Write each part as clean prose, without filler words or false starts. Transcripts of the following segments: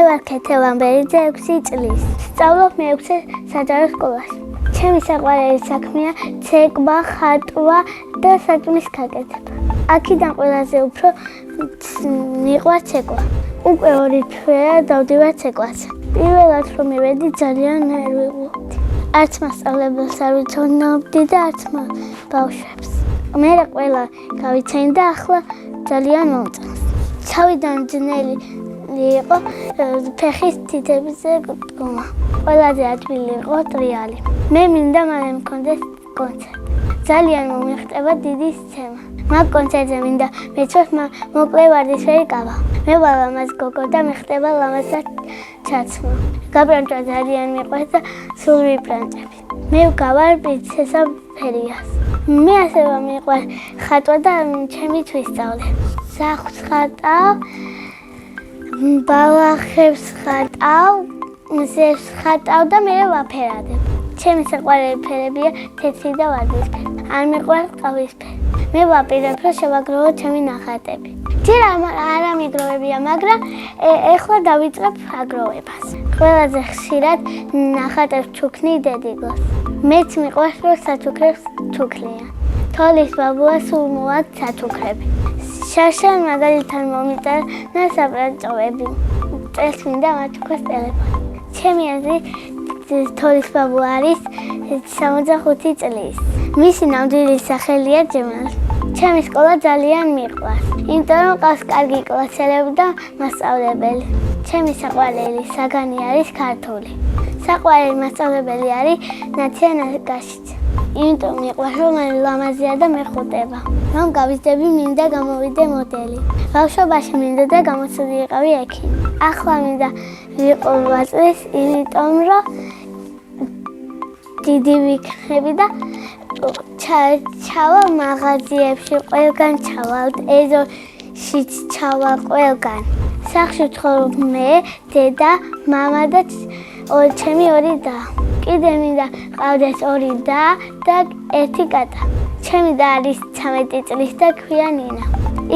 ვარ ქეთევ ამბერიძე 6 წლის. სწავლობ მე-6 საჯარო სკოლაში. ჩემი საყვარელი საქმეა ცეკვა, ხატვა და საჭმლის გაკეთება. აქედან ყველაზე უფრო მიყვარს ცეკვა. უკვე 2 თვეა დავდივარ ცეკვაზე. პირველად რომ მივედი ძალიან ნერვიულობდი. არც მასწავლებელს არ ვიცნობდი და არც ბავშვებს. მე ყველა გავიცანი და ახლა ძალიან მომწონს. თავიდან ძნელი იყო ფეხის თითებზე დგომა. ყველაზე ადვილი იყო ტრიალი. მე მინდა მალე მქონდეს კონცერტი. ძალიან მომიხტება დიდი სცენა. მაგ კონცერტზე მინდა მეცვას მოკლე ვარდისფერი კავა. მე ვალამაზ გოგო და მიხტება ლამაზად ჩაცმა. გაბრანჭვა ძალიან მიყვარს და სულ ვიბრანჭები. მე ვგავარ პრინცესა ფერიას. მე ასევე მიყვარს ხატვა და ჩემი თვისწავლე. სახლს ხატავ, ბალახებს ხატავ, მზეს ხატავ და მე ვაფერადებ. ჩემი საყვარელი ფერებია თეთრი და ვარდისფერი. არ მიყვარს ყავისფერი. მე ვაპირებ რომ შევაგროვო ჩემი ნახატები. ჯერ არ ამიგროვებია, მაგრამ ეხლა დავიწყებ აგროვებას. ყველაზე ხშირად ნახატებს ჩუქნი დედიგოს. მეც მიყვარს რომ საჩუქრებს ჩუქლიან. თოლის ბაბუა სულ მოაქვს საჩუქრები. შაშან მაგალითად მომიტანა საბრანჭოები. წელს მინდა მათუქოს ტელეფონი. ჩემი აზრით თოლის ბაბუა არის 65 წლის. მისი ნამდვილი სახელია ჯემალი. ჩემი სკოლა ძალიან მიყვარს, იმიტომ რომ ყავს კარგი კლასელები და მასწავლებელი. ჩემი საყვარელი საგანი არის ქართული. საყვარელი მასწავლებელი არის ნაცია ნაგაშიძე. იმიტომ მიყვარს რომ ლამაზია და მეხუტება. რომ გავიზრდები მინდა გამოვიდე მოდელი. ბავშვობაში მინდა და გამოცდილიყავი ექიმი. ახლა მინდა ვიყო ვაწლის, იმიტომ რომ დიდი ვიქნები და ჩავა მაღაზიებში, ყველგან ჩავალ, ეზოშიც ჩავალ ყველგან. სახლში ვცხოვრობ მე, დედა, მამა და ჩემი 2 და. კიდე მინდა ყავდეს 2 და 1 კატა. ჩემი და არის 13 წლის და ქვია ნინა.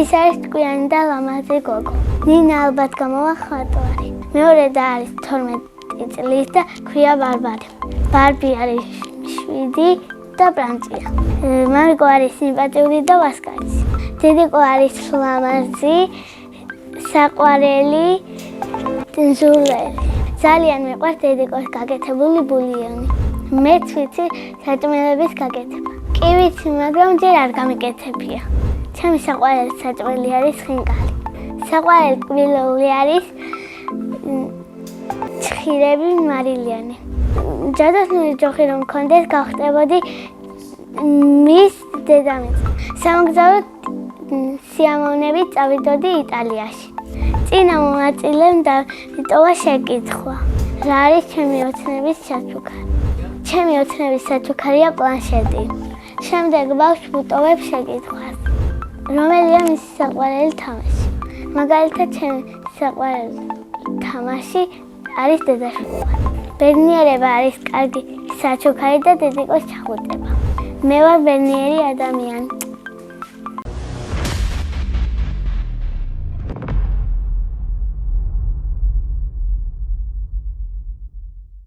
ის არის ტყვიანი და ლამაზი გოგო. ნინა ალბათ გამოვა ხატვარი. მეორე და არის 12 წლის და ქვია ბარბარე. ბარბი არის 7 და ბრანჭია. მამიკო არის სიმპათიური და ვასკაცი. დედიკო არის ლამაზი, საყვარელი, ზულელი. ძალიან მიყვარს დედიკოს გაკეთებული ბულიონი. მეც ვიცი საჭმელების გაკეთება. კი ვიცი, მაგრამ ჯერ არ გამიკეთებია. ჩემი საყვარელი საჭმელი არის ხინკალი. საყვარელი კბილული არის ცხირები მარილიანი. ჯადოსნური ჯოხი რომ მქონდეს, გავხტებოდი მის დედამიწა. სამოგზაუროდ სიამოვნებით წავიდოდი იტალიაში. წინა მონაწილემ დავიტოვა შეკითხვა. რა არის ჩემი ოცნების საჩუქარი? ჩემი ოცნების საჩუქარია პლანშეტი. შემდეგ ბავშვს ვუტოვებ შეკითხვას. რომელია მისი საყვარელი თამაში? მაგალითად, ჩემი საყვარელი თამაში არის დედაშვილობა. ბედნიერება არის კარგი საჩუქარი და დედიკოს ჩახუტება. მე ვარ ბედნიერი ადამიანი.